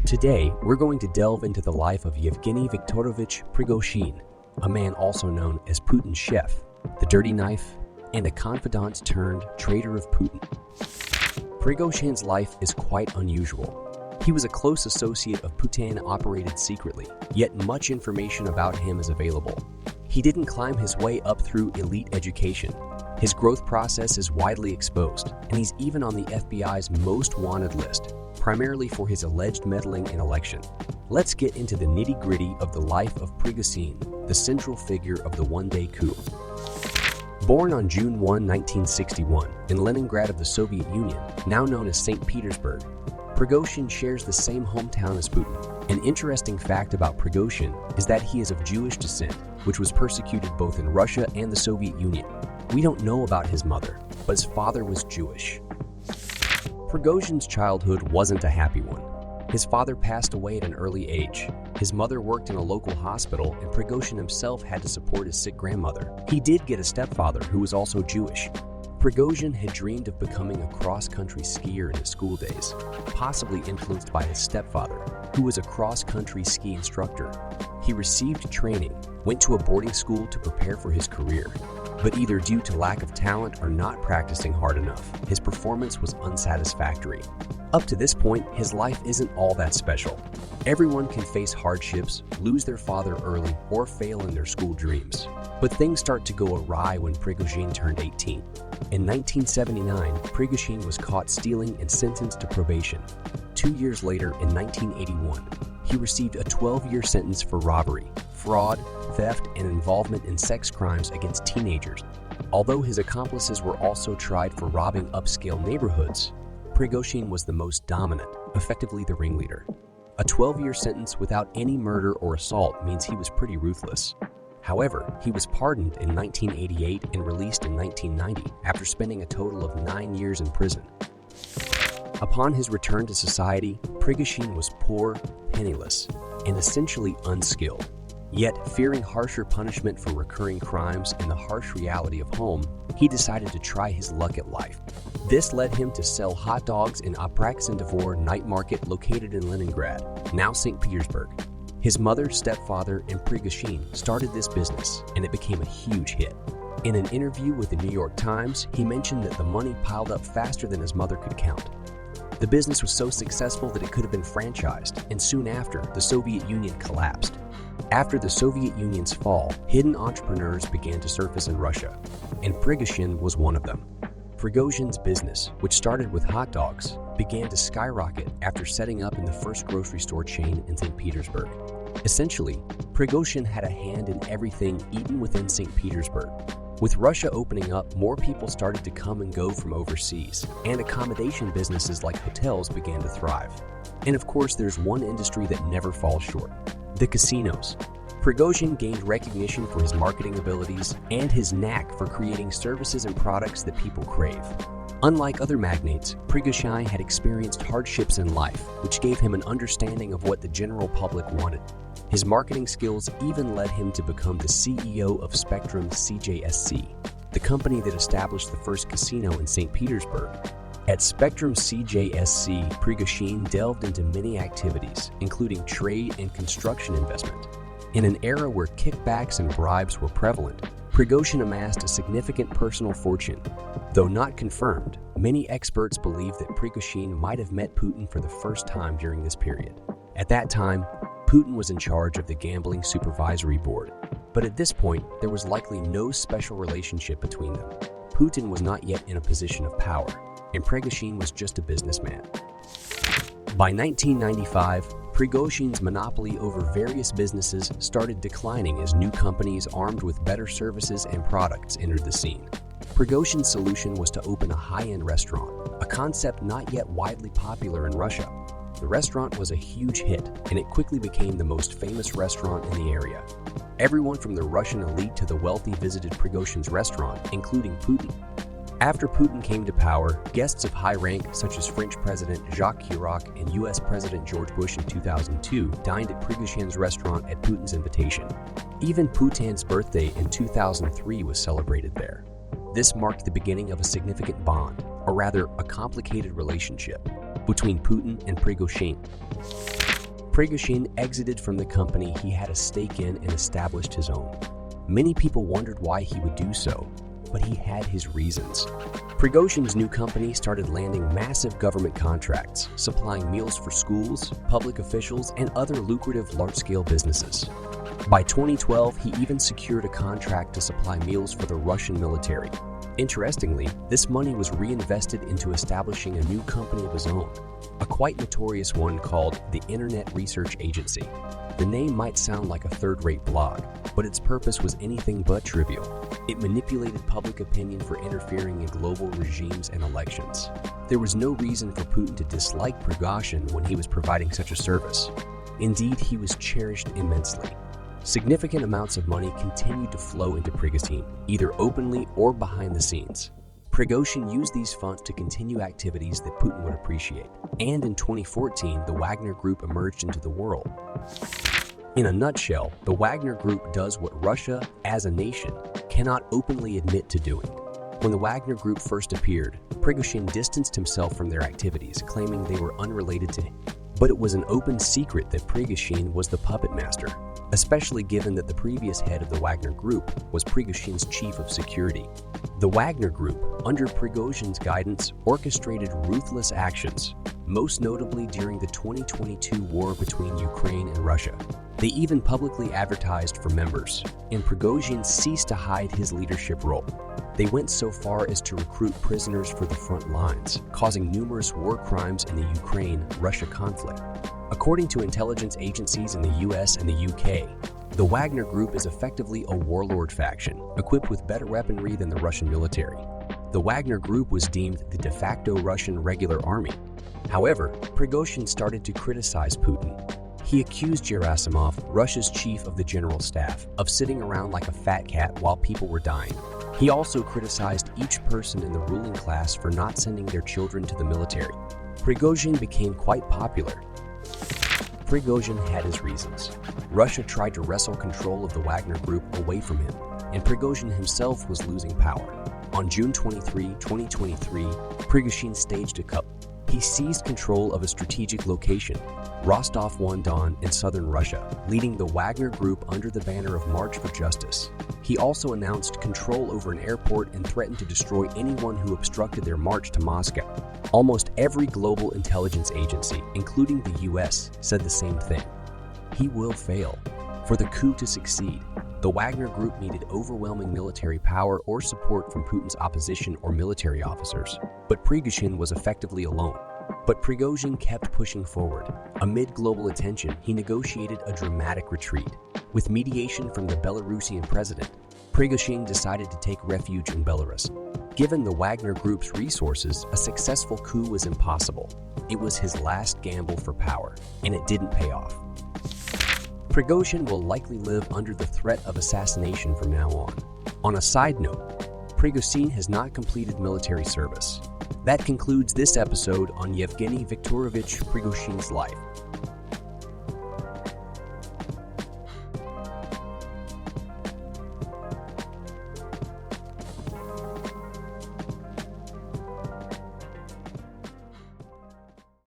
Today, we're going to delve into the life of Yevgeny Viktorovich Prigozhin, a man also known as Putin's chef, the dirty knife, and a confidant turned traitor of Putin. Prigozhin's life is quite unusual. He was a close associate of Putin, operated secretly, yet much information about him is available. He didn't climb his way up through elite education. His growth process is widely exposed, and he's even on the FBI's most wanted list, primarily for his alleged meddling in election. Let's get into the nitty-gritty of the life of Prigozhin, the central figure of the one-day coup. Born on June 1, 1961, in Leningrad of the Soviet Union, now known as St. Petersburg, Prigozhin shares the same hometown as Putin. An interesting fact about Prigozhin is that he is of Jewish descent, which was persecuted both in Russia and the Soviet Union. We don't know about his mother, but his father was Jewish. Prigozhin's childhood wasn't a happy one. His father passed away at an early age. His mother worked in a local hospital, and Prigozhin himself had to support his sick grandmother. He did get a stepfather who was also Jewish. Prigozhin had dreamed of becoming a cross-country skier in his school days, possibly influenced by his stepfather, who was a cross-country ski instructor. He received training, went to a boarding school to prepare for his career, but either due to lack of talent or not practicing hard enough, his performance was unsatisfactory. Up to this point, his life isn't all that special. Everyone can face hardships, lose their father early, or fail in their school dreams. But things start to go awry when Prigozhin turned 18. In 1979, Prigozhin was caught stealing and sentenced to probation. 2 years later, in 1981, he received a 12-year sentence for robbery, fraud, theft, and involvement in sex crimes against teenagers. Although his accomplices were also tried for robbing upscale neighborhoods, Prigozhin was the most dominant, effectively the ringleader. A 12-year sentence without any murder or assault means he was pretty ruthless. However, he was pardoned in 1988 and released in 1990 after spending a total of 9 years in prison. Upon his return to society, Prigozhin was poor, penniless, and essentially unskilled. Yet, fearing harsher punishment for recurring crimes and the harsh reality of home, he decided to try his luck at life. This led him to sell hot dogs in Apraxin-Dvor night market located in Leningrad, now St. Petersburg. His mother, stepfather, and Prigozhin started this business, and it became a huge hit. In an interview with the New York Times, he mentioned that the money piled up faster than his mother could count. The business was so successful that it could have been franchised, and soon after, the Soviet Union collapsed. After the Soviet Union's fall, hidden entrepreneurs began to surface in Russia, and Prigozhin was one of them. Prigozhin's business, which started with hot dogs, began to skyrocket after setting up in the first grocery store chain in St. Petersburg. Essentially, Prigozhin had a hand in everything eaten within St. Petersburg. With Russia opening up, more people started to come and go from overseas, and accommodation businesses like hotels began to thrive. And of course, there's one industry that never falls short: the casinos. Prigozhin gained recognition for his marketing abilities and his knack for creating services and products that people crave. Unlike other magnates, Prigozhin had experienced hardships in life, which gave him an understanding of what the general public wanted. His marketing skills even led him to become the CEO of Spectrum CJSC, the company that established the first casino in St. Petersburg. At Spectrum CJSC, Prigozhin delved into many activities, including trade and construction investment. In an era where kickbacks and bribes were prevalent, Prigozhin amassed a significant personal fortune. Though not confirmed, many experts believe that Prigozhin might have met Putin for the first time during this period. At that time, Putin was in charge of the Gambling Supervisory Board, but at this point, there was likely no special relationship between them. Putin was not yet in a position of power, and Prigozhin was just a businessman. By 1995, Prigozhin's monopoly over various businesses started declining as new companies armed with better services and products entered the scene. Prigozhin's solution was to open a high-end restaurant, a concept not yet widely popular in Russia. The restaurant was a huge hit, and it quickly became the most famous restaurant in the area. Everyone from the Russian elite to the wealthy visited Prigozhin's restaurant, including Putin. After Putin came to power, guests of high rank such as French President Jacques Chirac and US President George Bush in 2002 dined at Prigozhin's restaurant at Putin's invitation. Even Putin's birthday in 2003 was celebrated there. This marked the beginning of a significant bond, or rather a complicated relationship, between Putin and Prigozhin. Prigozhin exited from the company he had a stake in and established his own. Many people wondered why he would do so, but he had his reasons. Prigozhin's new company started landing massive government contracts, supplying meals for schools, public officials, and other lucrative large-scale businesses. By 2012, he even secured a contract to supply meals for the Russian military. Interestingly, this money was reinvested into establishing a new company of his own, a quite notorious one called the Internet Research Agency. The name might sound like a third-rate blog, but its purpose was anything but trivial. It manipulated public opinion for interfering in global regimes and elections. There was no reason for Putin to dislike Prigozhin when he was providing such a service. Indeed, he was cherished immensely. Significant amounts of money continued to flow into Prigozhin, either openly or behind the scenes. Prigozhin used these funds to continue activities that Putin would appreciate, and in 2014, the Wagner Group emerged into the world. In a nutshell, the Wagner Group does what Russia, as a nation, cannot openly admit to doing. When the Wagner Group first appeared, Prigozhin distanced himself from their activities, claiming they were unrelated to him. But it was an open secret that Prigozhin was the puppet master, especially given that the previous head of the Wagner Group was Prigozhin's chief of security. The Wagner Group, under Prigozhin's guidance, orchestrated ruthless actions, most notably during the 2022 war between Ukraine and Russia. They even publicly advertised for members, and Prigozhin ceased to hide his leadership role. They went so far as to recruit prisoners for the front lines, causing numerous war crimes in the Ukraine-Russia conflict. According to intelligence agencies in the US and the UK, the Wagner Group is effectively a warlord faction, equipped with better weaponry than the Russian military. The Wagner Group was deemed the de facto Russian regular army. However, Prigozhin started to criticize Putin. He accused Gerasimov, Russia's chief of the general staff, of sitting around like a fat cat while people were dying. He also criticized each person in the ruling class for not sending their children to the military. Prigozhin became quite popular. Prigozhin had his reasons. Russia tried to wrestle control of the Wagner Group away from him, and Prigozhin himself was losing power. On June 23, 2023, Prigozhin staged a coup. He seized control of a strategic location, Rostov-on-Don in southern Russia, leading the Wagner Group under the banner of March for Justice. He also announced control over an airport and threatened to destroy anyone who obstructed their march to Moscow. Almost every global intelligence agency, including the US, said the same thing. He will fail. For the coup to succeed, the Wagner Group needed overwhelming military power or support from Putin's opposition or military officers, but Prigozhin was effectively alone. But Prigozhin kept pushing forward. Amid global attention, he negotiated a dramatic retreat. With mediation from the Belarusian president, Prigozhin decided to take refuge in Belarus. Given the Wagner Group's resources, a successful coup was impossible. It was his last gamble for power, and it didn't pay off. Prigozhin will likely live under the threat of assassination from now on. On a side note, Prigozhin has not completed military service. That concludes this episode on Yevgeny Viktorovich Prigozhin's life.